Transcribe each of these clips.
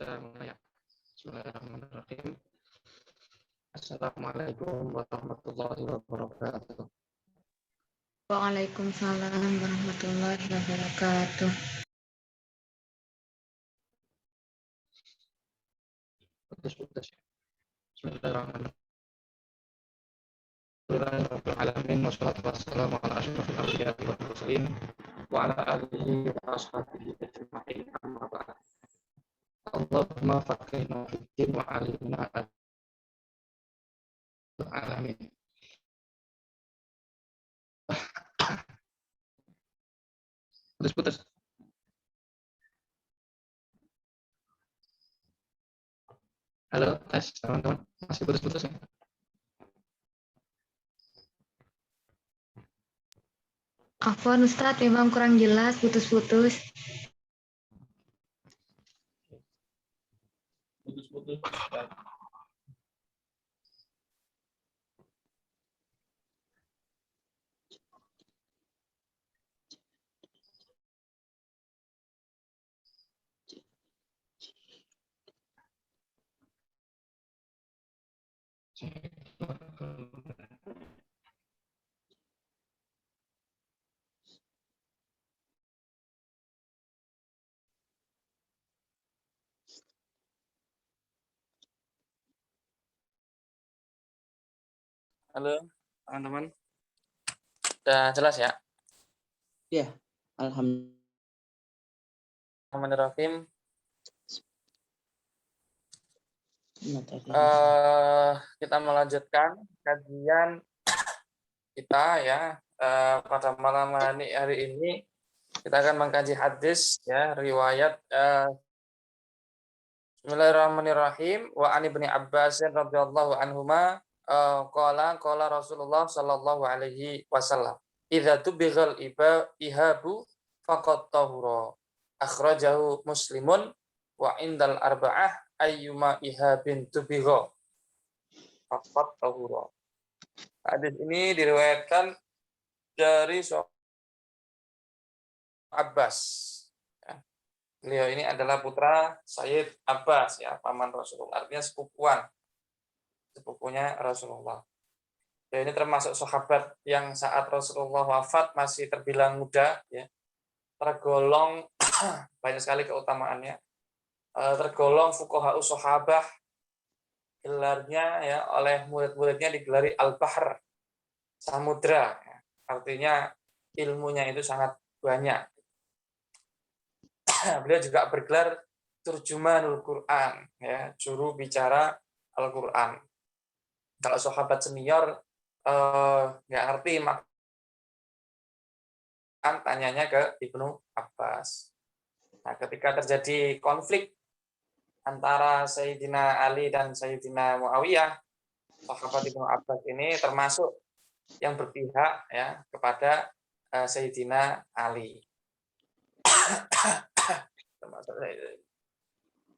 Ya. Bismillahirrahmanirrahim. Assalamualaikum warahmatullahi wabarakatuh. Waalaikumsalam warahmatullahi wabarakatuh. Putus. Bismillahirrahmanirrahim. Alhamdulillahirrahmanirrahim. Wassalatu wassalamu ala asyrafil anbiya'i wal mursalin wa ala alihi wa ashabihi ajma'in. Amma ba'd. Allahumma faqihna fid-din wa 'allimna alamin. Putus. Halo, tes teman-teman. Masih putus ya? Afwan Ustadz, memang kurang jelas, putus-putus. Putus. Halo, teman-teman. Sudah jelas ya? Ya, Bismillahirrahmanirrahim. Kita melanjutkan kajian kita ya. Pada malam hari ini kita akan mengkaji hadis ya, riwayat Bismillahirrahmanirrahim. Wa an Ibnu Abbas radhiyallahu anhuma qala Rasulullah sallallahu alaihi wasallam, "Idza tubighal ihabu faqad tahura." Akhrajahu Muslimun wa indal arba'ah ayyuma ihabin tubigha faqad tahura. Hadis ini diriwayatkan dari Abbas. Beliau ini adalah putra Sayyid Abbas ya, paman Rasulullah, artinya sepupunya Rasulullah. Ya, ini termasuk sahabat yang saat Rasulullah wafat masih terbilang muda ya. Tergolong banyak sekali keutamaannya. Tergolong fuqaha'us sahabah, gelarnya ya oleh murid-muridnya digelari Al-Bahr, samudra. Ya. Artinya ilmunya itu sangat banyak. Beliau juga bergelar Turjumanul Quran ya, juru bicara Al-Quran. Kalau sahabat senior nggak ngerti kan tanyanya ke Ibnu Abbas. Nah, ketika terjadi konflik antara Sayyidina Ali dan Sayyidina Muawiyah, sahabat Ibnu Abbas ini termasuk yang berpihak ya kepada Sayyidina Ali. Termasuk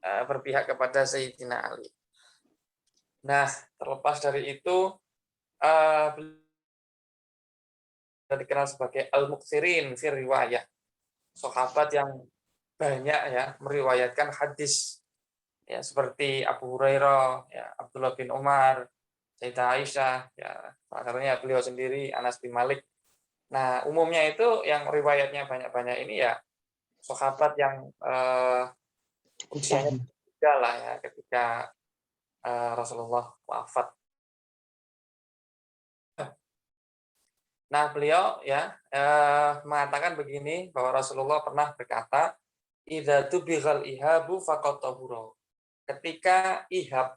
berpihak kepada Sayyidina Ali. Nah, terlepas dari itu, dikenal sebagai al-muksirin fi riwayah, sahabat yang banyak ya meriwayatkan hadis ya, seperti Abu Hurairah ya, Abdullah bin Umar, Sayyidah Aisyah ya, salah satunya beliau sendiri, Anas bin Malik. Nah, umumnya itu yang riwayatnya banyak-banyak ini ya sahabat yang usianya muda lah ya ketika Rasulullah wafat. Nah, beliau ya mengatakan begini, bahwa Rasulullah pernah berkata, "Idza tubighal ihabu faqad tahura." Ketika ihab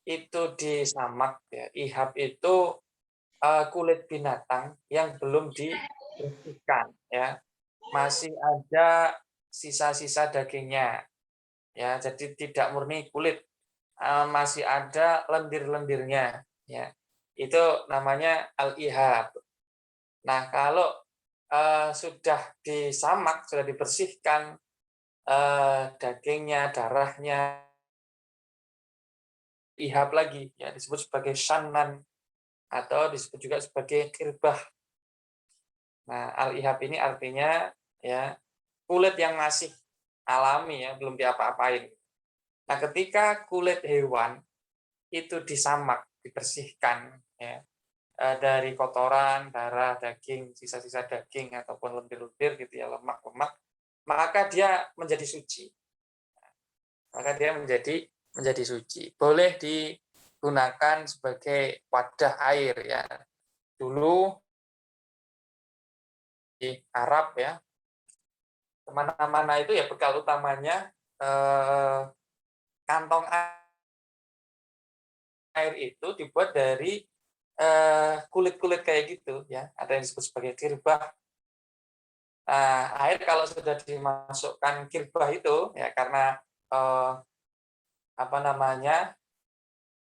itu disamak ya, ihab itu kulit binatang yang belum dibersihkan ya. Masih ada sisa-sisa dagingnya. Ya, jadi tidak murni kulit. Masih ada lendir-lendirnya ya. Itu namanya al-ihab. Nah, kalau sudah disamak, sudah dibersihkan dagingnya, darahnya, ihab lagi ya, disebut sebagai shannan atau disebut juga sebagai kirbah. Nah, al-ihab ini artinya ya kulit yang masih alami ya, belum diapa-apain. Nah, ketika kulit hewan itu disamak, dibersihkan ya, dari kotoran, darah, daging, sisa-sisa daging ataupun lendir-lendir gitu ya, lemak-lemak, maka dia menjadi suci. Maka dia menjadi suci. Boleh digunakan sebagai wadah air ya. Dulu di Arab ya, kemana-mana itu ya bekal utamanya kantong air itu dibuat dari kulit-kulit kayak gitu ya, ada yang disebut sebagai kirbah. Nah, air kalau sudah dimasukkan kirbah itu ya karena apa namanya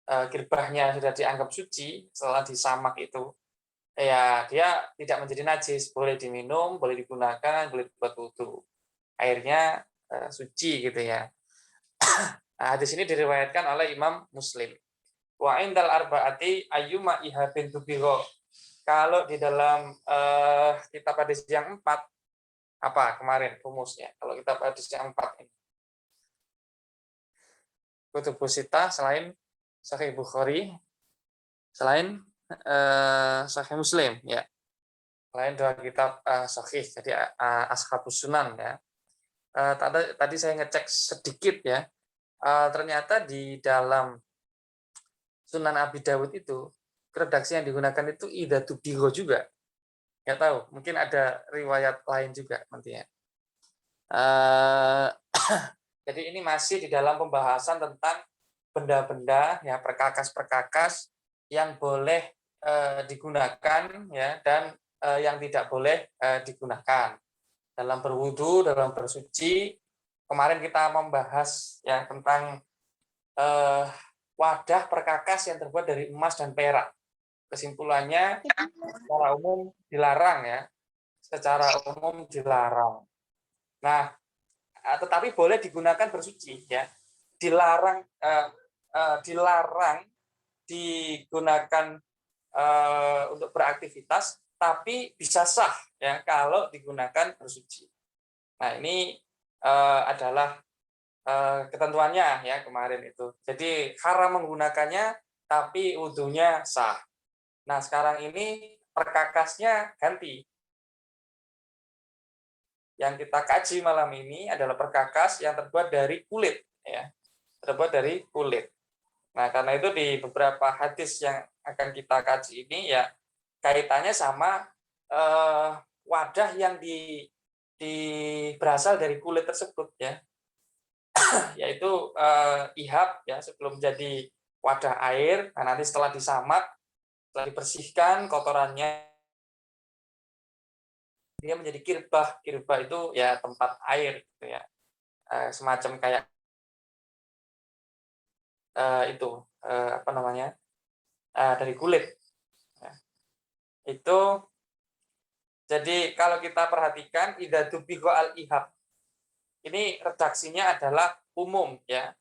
kirbahnya sudah dianggap suci setelah disamak itu, ya dia tidak menjadi najis, boleh diminum, boleh digunakan, boleh dibuat wudhu. Airnya suci gitu ya. Nah, hadis ini diriwayatkan oleh Imam Muslim. Wa indal arba'ati ayyuma iha bintu biro. Kalau di dalam kitab hadis yang 4, apa kemarin rumusnya? Kalau kitab hadis yang 4 ini. Kutubus Sittah selain Sahih Bukhari, selain Sahih Muslim ya. Selain dua kitab Sahih, jadi Ashabus Sunan ya. Tadi saya ngecek sedikit ya. Ternyata di dalam Sunan Abi Dawud itu redaksi yang digunakan itu idatu biro juga. Nggak tahu, mungkin ada riwayat lain juga nantinya. Jadi ini masih di dalam pembahasan tentang benda-benda ya, perkakas-perkakas yang boleh digunakan ya, dan yang tidak boleh digunakan dalam berwudu, dalam bersuci. Kemarin kita membahas ya tentang wadah perkakas yang terbuat dari emas dan perak. Kesimpulannya secara umum dilarang ya. Secara umum dilarang. Nah, tetapi boleh digunakan bersuci ya. Dilarang digunakan untuk beraktivitas, tapi bisa sah ya kalau digunakan bersuci. Nah, ini adalah ketentuannya ya kemarin itu. Jadi haram menggunakannya, tapi wudhunya sah. Nah, sekarang ini perkakasnya ganti. Yang kita kaji malam ini adalah perkakas yang terbuat dari kulit ya. Terbuat dari kulit. Nah, karena itu di beberapa hadis yang akan kita kaji ini ya kaitannya sama wadah yang berasal dari kulit tersebut ya. Yaitu ihab ya, sebelum jadi wadah air. Nah, nanti setelah disamak, setelah dibersihkan kotorannya, dia menjadi kirbah. Kirbah itu ya tempat air gitu ya, semacam kayak itu apa namanya dari kulit ya. Itu jadi kalau kita perhatikan idatu bigo al ihab ini redaksinya adalah umum ya,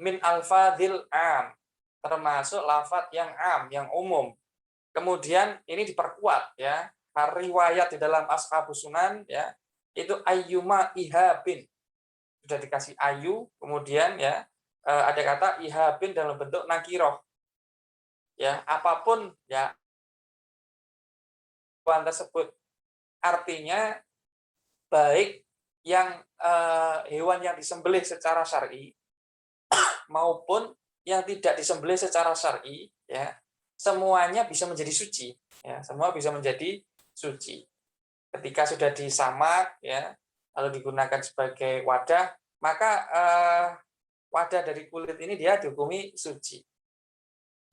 min alfadil am, termasuk lafadz yang am, yang umum. Kemudian ini diperkuat ya, riwayat di dalam Ashabus Sunan ya, itu ayyuma ihabin, sudah dikasih ayu, kemudian ya ada kata ihabin dalam bentuk nakiroh ya, apapun ya tersebut, artinya baik yang hewan yang disembelih secara syar'i maupun yang tidak disembelih secara syar'i ya, semuanya bisa menjadi suci ya, semua bisa menjadi suci ketika sudah disamak ya, lalu digunakan sebagai wadah, maka wadah dari kulit ini dia dihukumi suci.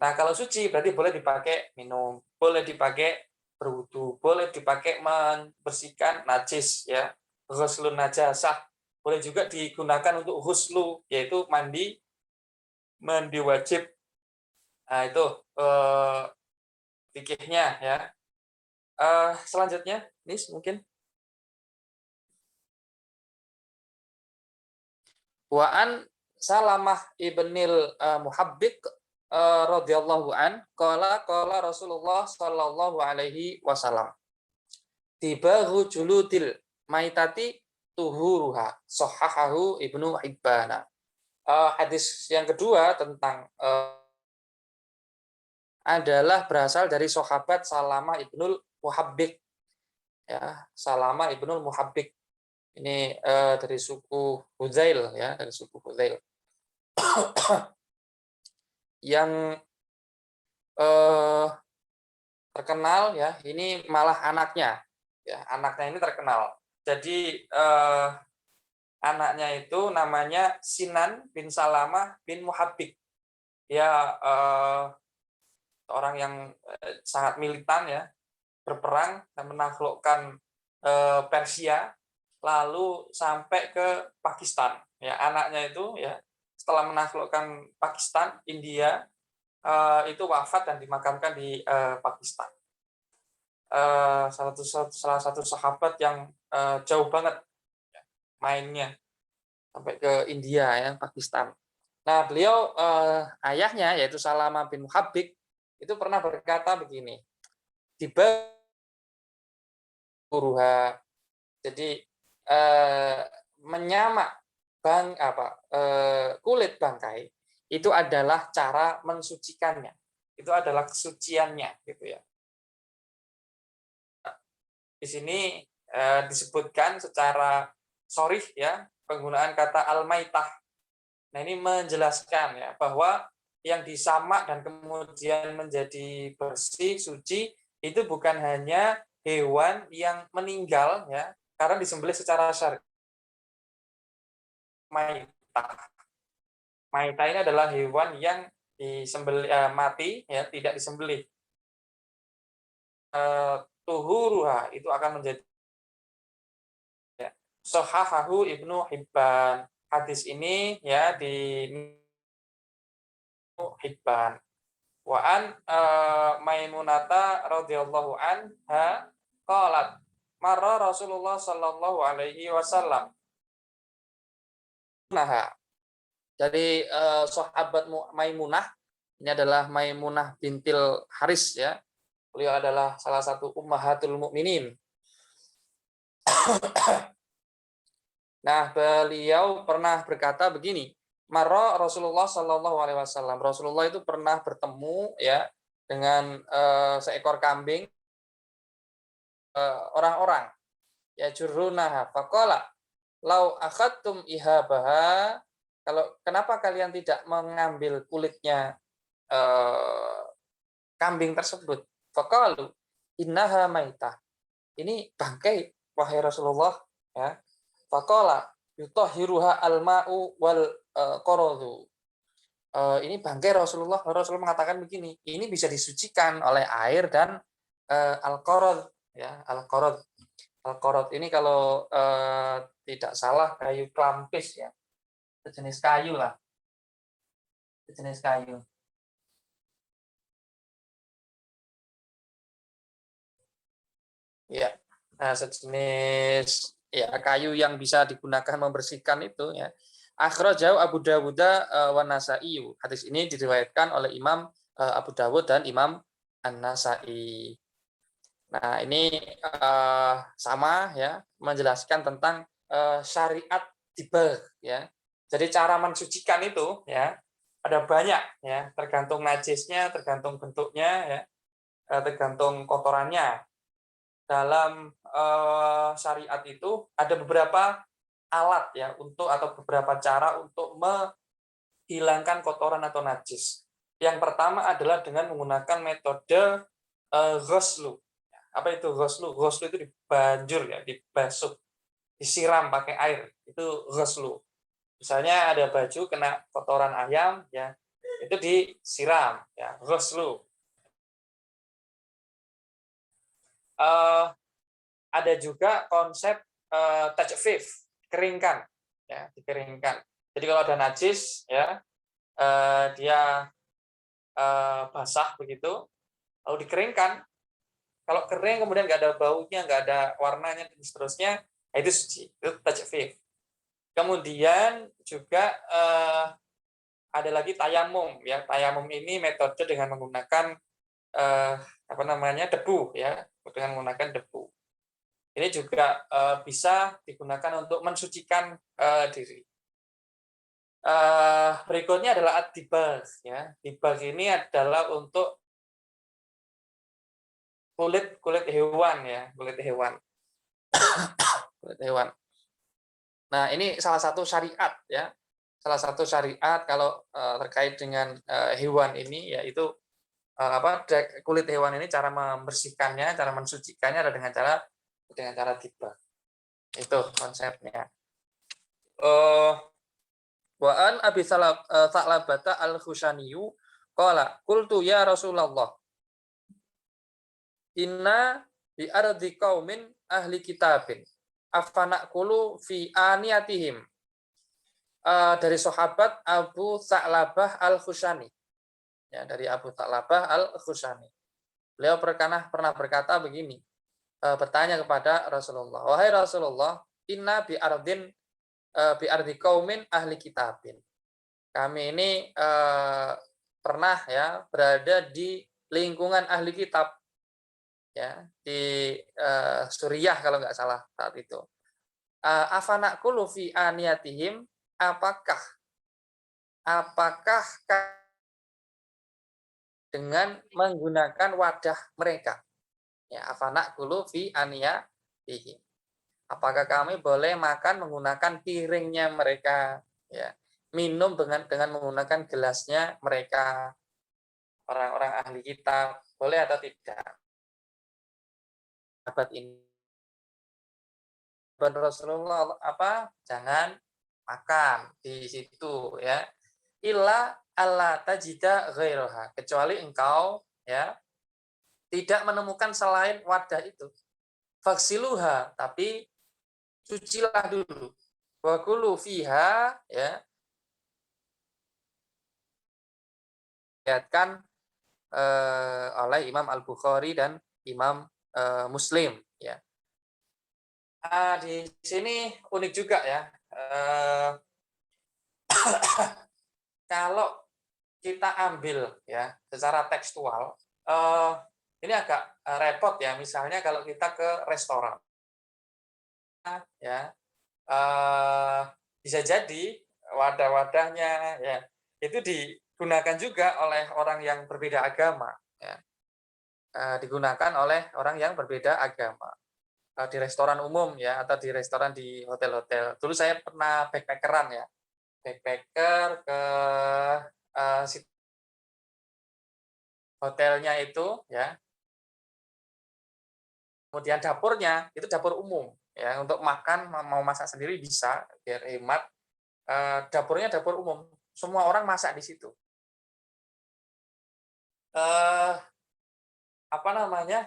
Nah, kalau suci berarti boleh dipakai minum, boleh dipakai berwudu, boleh dipakai membersihkan najis ya, ghuslun najasah, boleh juga digunakan untuk huslu, yaitu mandi wajib. Nah, itu fikihnya ya. Selanjutnya, Nis mungkin. Wa'an Salamah ibnil Muhabbiq radhiyallahu an qala Rasulullah sallallahu alaihi wasallam tibahu juludil maitati tuhuruha sahahahu Ibnu Hibbana. Hadis yang kedua tentang adalah berasal dari sahabat Salamah ibnul Muhabbik, ya, Salamah ibnul Muhabbik. Ini dari suku Huzail, ya, dari suku Huzail. Yang terkenal, ya, ini malah anaknya, ya, anaknya ini terkenal. Jadi anaknya itu namanya Sinan bin Salamah bin Muhabbik. Dia orang yang sangat militan, ya, berperang dan menaklukkan Persia, lalu sampai ke Pakistan. Ya, anaknya itu, ya, setelah menaklukkan Pakistan, India, itu wafat dan dimakamkan di Pakistan. Salah satu sahabat yang jauh banget, ya, mainnya sampai ke India, ya, Pakistan. Nah, beliau ayahnya yaitu Salamah bin Muhabbik itu pernah berkata begini, tiba guruha. Jadi menyamak kulit bangkai itu adalah cara mensucikannya. Itu adalah kesuciannya, gitu ya. Di sini disebutkan secara sharih, ya, penggunaan kata al-maitah. Nah, ini menjelaskan, ya, bahwa yang disamak dan kemudian menjadi bersih, suci, itu bukan hanya hewan yang meninggal, ya, karena disembelih secara syar'i. Maitah. Maitah ini adalah hewan yang disembelih mati, ya, tidak disembelih. Tuhuruha itu akan menjadi, ya, Shahahahu Ibnu Hibban. Hadis ini, ya, di Hibban. Wa an Maimunata radhiyallahu anha qalat marra Rasulullah sallallahu alaihi wasallam. Nah, dari sahabat Maimunah, ini adalah Maimunah bintil Haris, ya. Beliau adalah salah satu ummahatul mukminin. Nah, beliau pernah berkata begini, marra Rasulullah sallallahu alaihi wasallam. Rasulullah itu pernah bertemu, ya, dengan seekor kambing orang-orang, ya, jurrunaha faqala lau akhadtum ihabaha, kalau kenapa kalian tidak mengambil kulitnya kambing tersebut? Faqalu innaha maitah, ini bangkai wahai Rasulullah, ya. Faqala yutahhiruha al-ma'u wal qaradu. Ini bangkai Rasulullah mengatakan begini, ini bisa disucikan oleh air dan al-qarad, ya, al-qarad. Al-qarad ini kalau tidak salah kayu klampis, ya. Sejenis kayu lah. Sejenis kayu. Ya. Nah, sejenis, ya, kayu yang bisa digunakan membersihkan itu, ya. Akhrajahu Abu Dawud wa Nasa'i. Hadis ini diriwayatkan oleh Imam Abu Dawud dan Imam An-Nasa'i. Nah, ini sama, ya, menjelaskan tentang syariat tibah, ya. Jadi cara mensucikan itu, ya, ada banyak, ya, tergantung najisnya, tergantung bentuknya, ya, tergantung kotorannya. Dalam syariat itu ada beberapa alat, ya, atau beberapa cara untuk menghilangkan kotoran atau najis. Yang pertama adalah dengan menggunakan metode ghuslu. Apa itu ghuslu? Ghuslu itu dibanjur, ya, dibasuh, disiram pakai air. Itu ghuslu. Misalnya ada baju kena kotoran ayam, ya, itu disiram, ya, ghuslu. Ada juga konsep tajfif, keringkan, ya, dikeringkan. Jadi kalau ada najis, ya, dia basah begitu, lalu dikeringkan. Kalau kering kemudian nggak ada baunya, nggak ada warnanya dan seterusnya, itu suci, itu tajfif. Kemudian juga ada lagi tayamum, ya. Tayamum ini metode dengan menggunakan debu, ya, dengan menggunakan debu. Ini juga bisa digunakan untuk mensucikan diri. Berikutnya adalah ad-dibagh, ya. Dibagh ini adalah untuk kulit hewan, ya, kulit hewan. Kulit hewan. Nah, ini salah satu syariat, ya. Salah satu syariat kalau terkait dengan hewan ini, yaitu kulit hewan ini, cara membersihkannya, cara mensucikannya adalah dengan cara dibagh. Itu konsepnya. Wa an Abi Sa'labata al-Khushaniyu qala qultu ya Rasulullah inna bi ardi qaumin ahli kitabin afanaqulu fi aniyatihim. Dari sahabat Abu Sa'labah al-Khushani, ya, dari Abu Sa'labah al-Khushani. Beliau pernah berkata begini, bertanya kepada Rasulullah, wahai Rasulullah, inna bi ardi qaumin ahli kitabin. Kami ini pernah, ya, berada di lingkungan ahli kitab, ya, di Suriah kalau nggak salah saat itu. Afanaqulu fi aniyatihim, apakah dengan menggunakan wadah mereka, ya, afanaqulu fi aniyatihim, apakah kami boleh makan menggunakan piringnya mereka, ya, minum dengan menggunakan gelasnya mereka, orang-orang ahli kitab, boleh atau tidak? Sahabat ini Rasulullah jangan makan di situ, ya, illa alla tajida ghairaha, kecuali engkau, ya, tidak menemukan selain wadah itu. Faksiluha, tapi cucilah dulu. Wa kulu fiha, ya, dilihatkan oleh Imam Al-Bukhari dan Imam Muslim, ya. Di sini unik juga, ya. Kalau kita ambil, ya, secara tekstual, ini agak repot, ya. Misalnya kalau kita ke restoran, ya, bisa jadi wadah-wadahnya, ya, itu digunakan juga oleh orang yang berbeda agama, ya. Digunakan oleh orang yang berbeda agama di restoran umum, ya, atau di restoran di hotel-hotel. Dulu saya pernah backpackeran, ya, backpacker ke hotelnya itu, ya, kemudian dapurnya itu dapur umum, ya, untuk makan mau masak sendiri bisa biar hemat. Dapurnya dapur umum, semua orang masak di situ.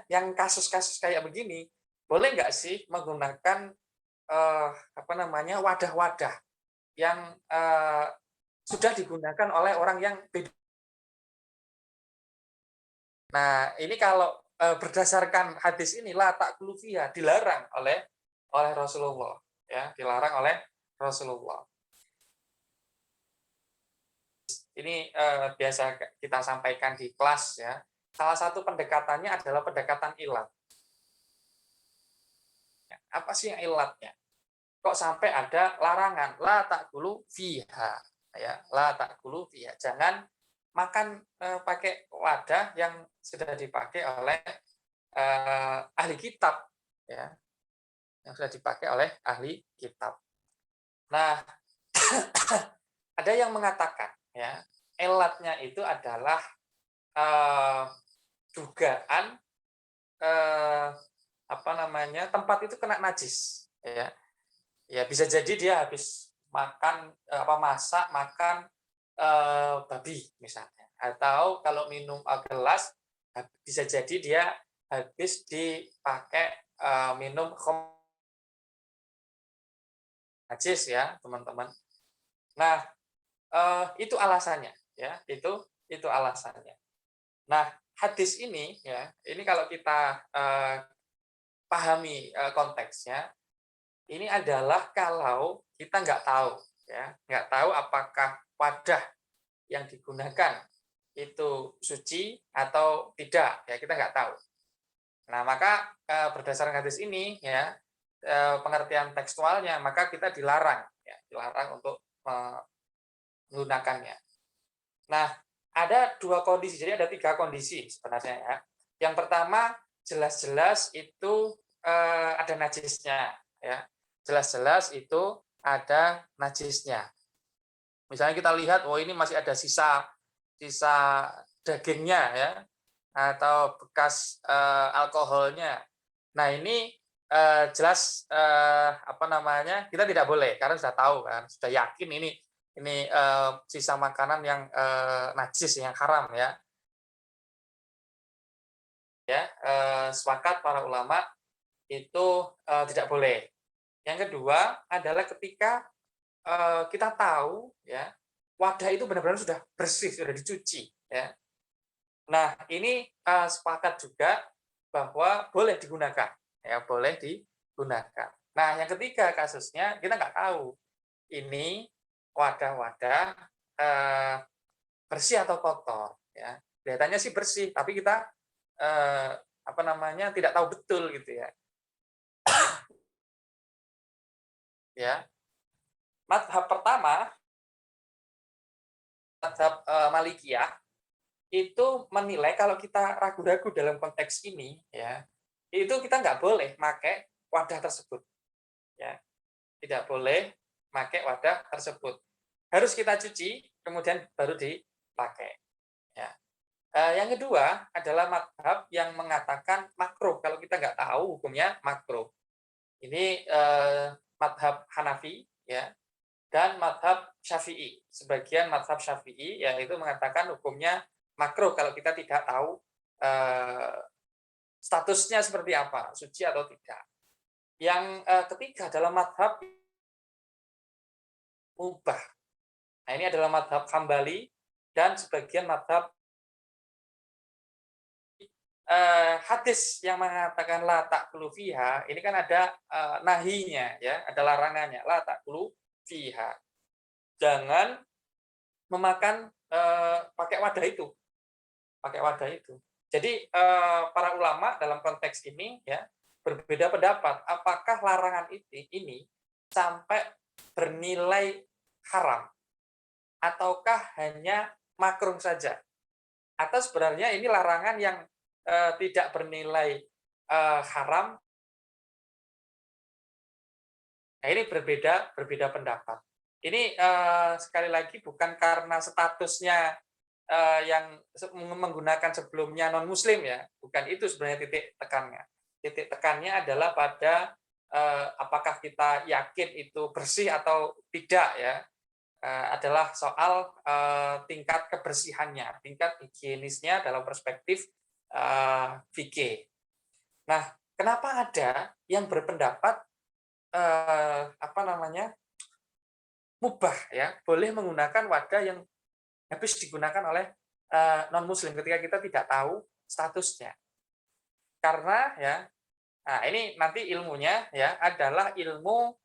Yang kasus-kasus kayak begini, boleh nggak sih menggunakan wadah-wadah yang sudah digunakan oleh orang yang beda. Nah, ini kalau berdasarkan hadis ini, la ta'kulu fiha, dilarang oleh Rasulullah, ya, dilarang oleh Rasulullah. Ini biasa kita sampaikan di kelas, ya. Salah satu pendekatannya adalah pendekatan ilat. Apa sih yang ilatnya? Kok sampai ada larangan la ta'kulu fiha, ya, la ta'kulu fiha. Jangan makan pakai wadah yang sudah dipakai oleh ahli kitab, ya, yang sudah dipakai oleh ahli kitab. Nah, ada yang mengatakan, ya, ilatnya itu adalah dugaan tempat itu kena najis, ya. Ya, bisa jadi dia habis makan masak makan babi misalnya, atau kalau minum gelas bisa jadi dia habis dipakai minum najis, ya, teman-teman. Nah, itu alasannya, ya, itu alasannya. Nah, hadis ini, ya, ini kalau kita pahami konteksnya, ini adalah kalau kita nggak tahu, ya, nggak tahu apakah wadah yang digunakan itu suci atau tidak, ya, kita nggak tahu. Nah, maka berdasarkan hadis ini, ya, pengertian tekstualnya, maka kita dilarang, ya, dilarang untuk menggunakannya. Nah, ada 2 kondisi, jadi ada 3 kondisi sebenarnya ya. Yang pertama, jelas-jelas itu, ada najisnya ya, jelas-jelas itu ada najisnya. Misalnya kita lihat, oh ini masih ada sisa sisa dagingnya ya, atau bekas, alkoholnya. Nah ini, jelas, apa namanya, kita tidak boleh karena sudah tahu kan, sudah yakin ini, sisa makanan yang, najis, yang haram ya. Ya, sepakat para ulama itu, tidak boleh. Yang kedua adalah ketika, kita tahu ya, wadah itu benar-benar sudah bersih, sudah dicuci ya. Nah, ini, sepakat juga bahwa boleh digunakan, ya boleh digunakan. Nah, yang ketiga kasusnya kita nggak tahu ini wadah-wadah, eee, bersih atau kotor, ya. Kelihatannya sih bersih, tapi kita, eee, apa namanya, tidak tahu betul gitu ya. Ya, mazhab pertama, mazhab, Malikiyah, itu menilai kalau kita ragu-ragu dalam konteks ini, ya, itu kita nggak boleh pakai wadah tersebut, ya. Tidak boleh pakai wadah tersebut. Harus kita cuci, kemudian baru dipakai, ya. Yang kedua adalah mazhab yang mengatakan makruh, kalau kita nggak tahu hukumnya makruh. Ini, mazhab Hanafi, ya, dan mazhab Syafi'i. Sebagian mazhab Syafi'i, yaitu mengatakan hukumnya makruh kalau kita tidak tahu, eee, statusnya seperti apa, suci atau tidak. Yang, ketiga adalah mazhab mubah. Nah, ini adalah mazhab Hambali dan sebagian mazhab, hadis yang mengatakan la ta'kulu fiha, ini kan ada, nahinya ya, ada larangannya, la ta'kulu fiha. Jangan memakan, pakai wadah itu, pakai wadah itu. Jadi, para ulama dalam konteks ini ya, berbeda pendapat, apakah larangan ini sampai bernilai haram ataukah hanya makruh saja? Atau sebenarnya ini larangan yang, tidak bernilai, haram. Nah, ini berbeda berbeda pendapat. Ini, sekali lagi bukan karena statusnya, yang menggunakan sebelumnya non muslim ya, bukan itu sebenarnya titik tekannya. Titik tekannya adalah pada, apakah kita yakin itu bersih atau tidak ya, adalah soal, tingkat kebersihannya, tingkat higienisnya dalam perspektif, fikih. Nah, kenapa ada yang berpendapat, apa namanya, mubah ya, boleh menggunakan wadah yang habis digunakan oleh, non muslim ketika kita tidak tahu statusnya. Karena ya, nah ini nanti ilmunya ya adalah ilmu,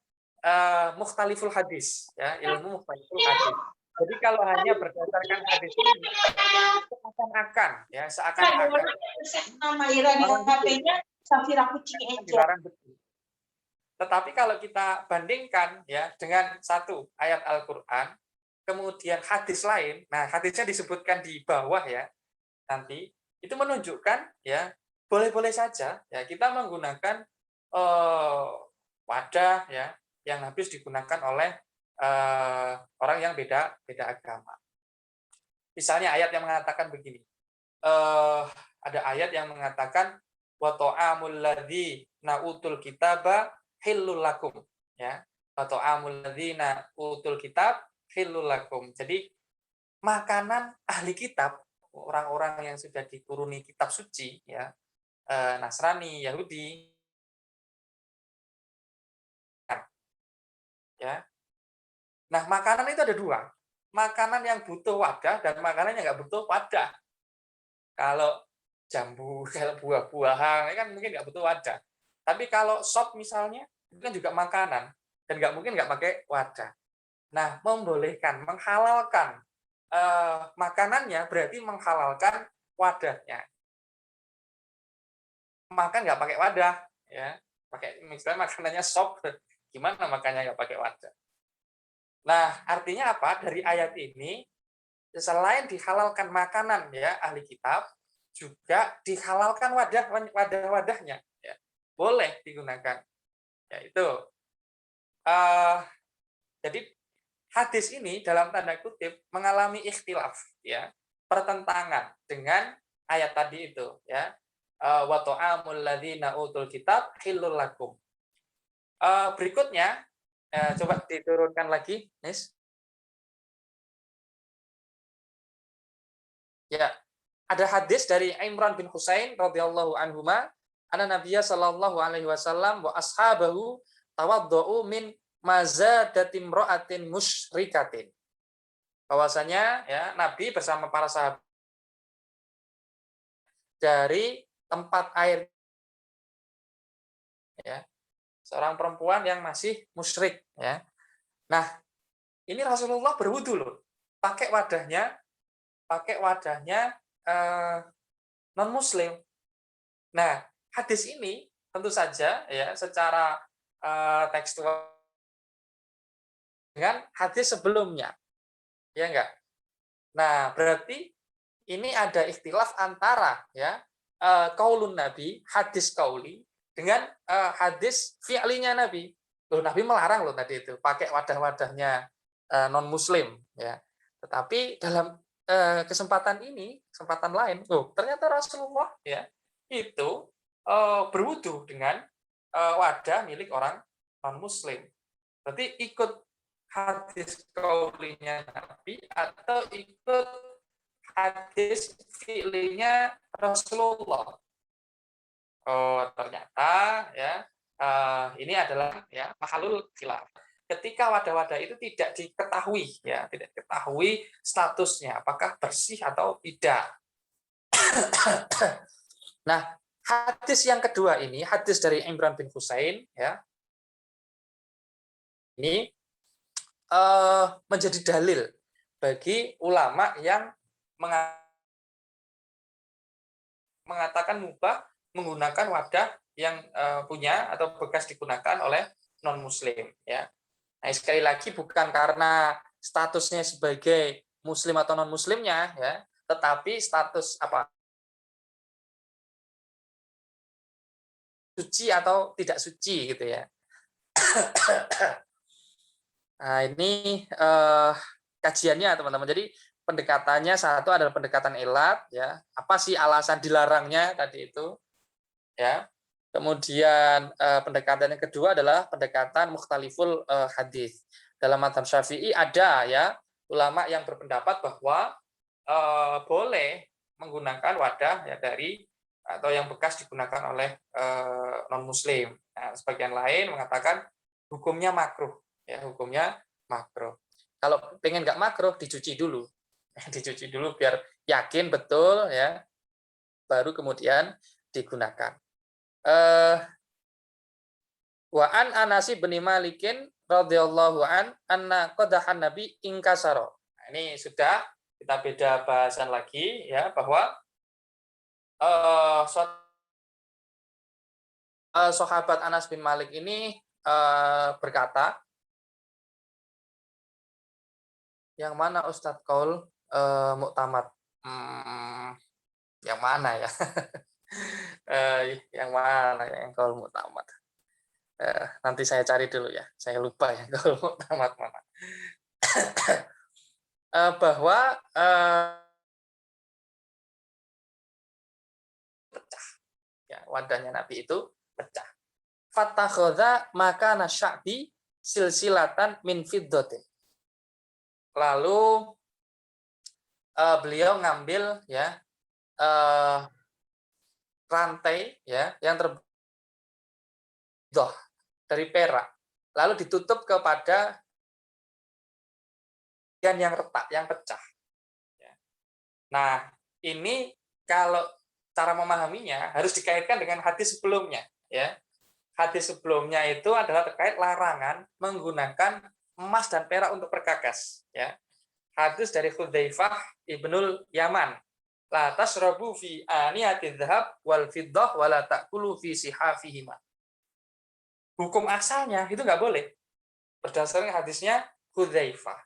mukhtaliful hadis ya, ilmu mukhtaliful hadis. Jadi kalau hanya berdasarkan hadis ini, seakan-akan ya, seakan-akan Nama Ira di orang itu HP-nya Safira kucing akan aja. dilarang betul. Tetapi kalau kita bandingkan ya dengan satu ayat Al-Qur'an, kemudian hadis lain, nah hadisnya disebutkan di bawah ya, nanti itu menunjukkan ya boleh-boleh saja ya kita menggunakan, wadah ya yang habis digunakan oleh, orang yang beda beda agama. Misalnya ayat yang mengatakan begini, ada ayat yang mengatakan wa ta'amul ladzina utul kitaba hillul lakum ya. Wa ta'amul ladzina utul kitab hillul lakum. Jadi makanan ahli kitab, orang-orang yang sudah dikuruni kitab suci ya, Nasrani, Yahudi ya. Nah, makanan itu ada dua, makanan yang butuh wadah dan makanan yang nggak butuh wadah. Kalau jambu, kalau buah-buahan, ini kan mungkin nggak butuh wadah. Tapi kalau sop misalnya, itu kan juga makanan, dan nggak mungkin nggak pakai wadah. Nah, membolehkan, menghalalkan, makanannya berarti menghalalkan wadahnya. Makan nggak pakai wadah, ya. Pakai misalnya makanannya sop, gimana makannya nggak pakai wadah? Nah, artinya apa? Dari ayat ini selain dihalalkan makanan ya ahli kitab, juga dihalalkan wadah-wadahnya ya. Boleh digunakan. Ya itu. Eh, jadi hadis ini dalam tanda kutip mengalami ikhtilaf ya, pertentangan dengan ayat tadi itu ya. Wa ta'amul ladzina utul kitab hillul lakum. Berikutnya coba diturunkan lagi, Nis. Ya, ada hadis dari Imran bin Husain radhiyallahu anhuma, anna Nabiyya sallallahu alaihi wasallam wa ashabahu tawaddu'u min mazadatim ra'atin musyrikatin. Bahwasanya ya Nabi bersama para sahabat dari tempat air ya, seorang perempuan yang masih musyrik ya. Nah, ini Rasulullah berwudu loh. Pakai wadahnya non muslim. Nah, hadis ini tentu saja ya secara tekstual dengan hadis sebelumnya. Ya enggak? Nah, berarti ini ada ikhtilaf antara ya qaulun Nabi, hadis qauli dengan hadis fi'linya Nabi. Loh, Nabi melarang loh tadi itu pakai wadah-wadahnya non muslim ya. Tetapi dalam kesempatan ini, kesempatan lain, ternyata Rasulullah ya itu berwudu dengan wadah milik orang non muslim. Berarti ikut hadis kaulinya Nabi atau ikut hadis fi'linya Rasulullah. Oh, ternyata ya ini adalah ya mahalul khilaf. Ketika wadah-wadah itu tidak diketahui ya, tidak diketahui statusnya apakah bersih atau tidak. Nah, hadis yang kedua ini hadis dari Imran bin Husain ya. Ini menjadi dalil bagi ulama yang mengatakan mubah menggunakan wadah yang punya atau bekas digunakan oleh non muslim ya. Nah, sekali lagi bukan karena statusnya sebagai muslim atau non muslimnya ya, tetapi status apa suci atau tidak suci gitu ya. Nah, ini kajiannya teman-teman. Jadi pendekatannya satu adalah pendekatan elat ya. Apa sih alasan dilarangnya tadi itu? Ya. Kemudian pendekatan yang kedua adalah pendekatan mukhtaliful hadis. Dalam mazhab Syafi'i ada ya ulama yang berpendapat bahwa boleh menggunakan wadah ya dari atau yang bekas digunakan oleh non muslim. Nah, sebagian lain mengatakan hukumnya makruh ya, hukumnya makruh. Kalau pengen nggak makruh dicuci dulu. Dicuci dulu biar yakin betul ya. Baru kemudian digunakan. Wa an Anas bin Malikin radhiyallahu anna qadahan Nabi ingkasaro. Nah, ini sudah kita beda bahasan lagi ya bahwa sahabat Anas bin Malik ini berkata, yang mana Ustadz Qaul muktamad? Yang mana ya? Yang mana yang Qaul muktamad? Nanti saya cari dulu ya. Saya lupa ya Qaul muktamad mana. Bahwa pecah. Ya, wadahnya Nabi itu pecah. Fattakhadha makana sya'bi silsilatan min fiddatin. Lalu beliau ngambil ya rantai ya yang terbuat dari perak, lalu ditutup kepada yang retak, yang pecah. Nah, ini kalau cara memahaminya harus dikaitkan dengan hadis sebelumnya ya. Hadis sebelumnya itu adalah terkait larangan menggunakan emas dan perak untuk perkakas ya. Hadis dari Hudzaifah ibnul Yaman, la tasrabu fi aniyati dzahab wal fiddah wa la ta'kulu fi sihafihima. Hukum asalnya itu nggak boleh. Berdasarkan hadisnya Hudzaifah.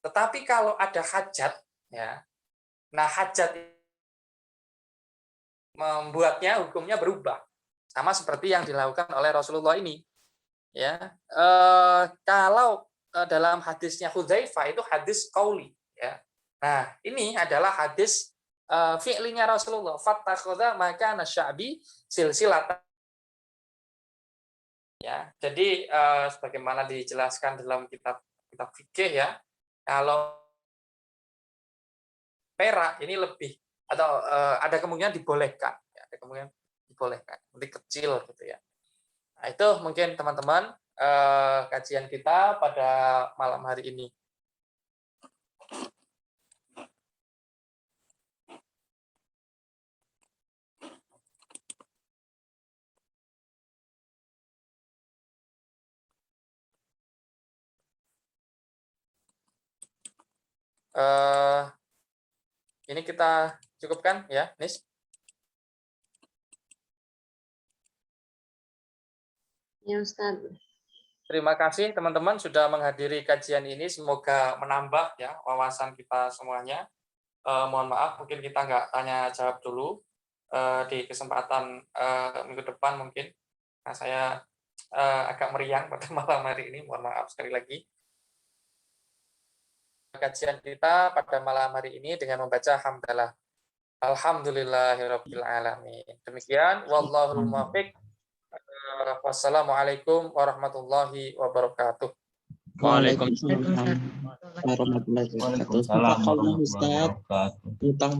Tetapi kalau ada hajat, ya, nah hajat membuatnya hukumnya berubah, sama seperti yang dilakukan oleh Rasulullah ini. Ya, kalau dalam hadisnya Hudzaifah itu hadis qauli, ya. Nah, ini adalah hadis fi'linya Rasulullah. Fattakhadha makana sya'bi silsilatan. Ya, jadi sebagaimana dijelaskan dalam kitab fikih ya, kalau perak ini lebih atau ada kemungkinan dibolehkan, ya, ada kemungkinan dibolehkan, lebih kecil gitu ya. Nah, itu mungkin teman-teman kajian kita pada malam hari ini. Ini kita cukupkan ya, Nis. Ya Ustaz. Terima kasih teman-teman sudah menghadiri kajian ini. Semoga menambah ya wawasan kita semuanya. Mohon maaf mungkin kita nggak tanya jawab dulu di kesempatan minggu depan mungkin. Nah, saya agak meriang pada malam hari ini. Mohon maaf sekali lagi. Kajian kita pada malam hari ini dengan membaca hamdalah. Alhamdulillahirabbil alamin. Demikian wallahul muwaffiq. Wassalamualaikum warahmatullahi wabarakatuh. Waalaikumsalam warahmatullahi wabarakatuh. Ustaz, utang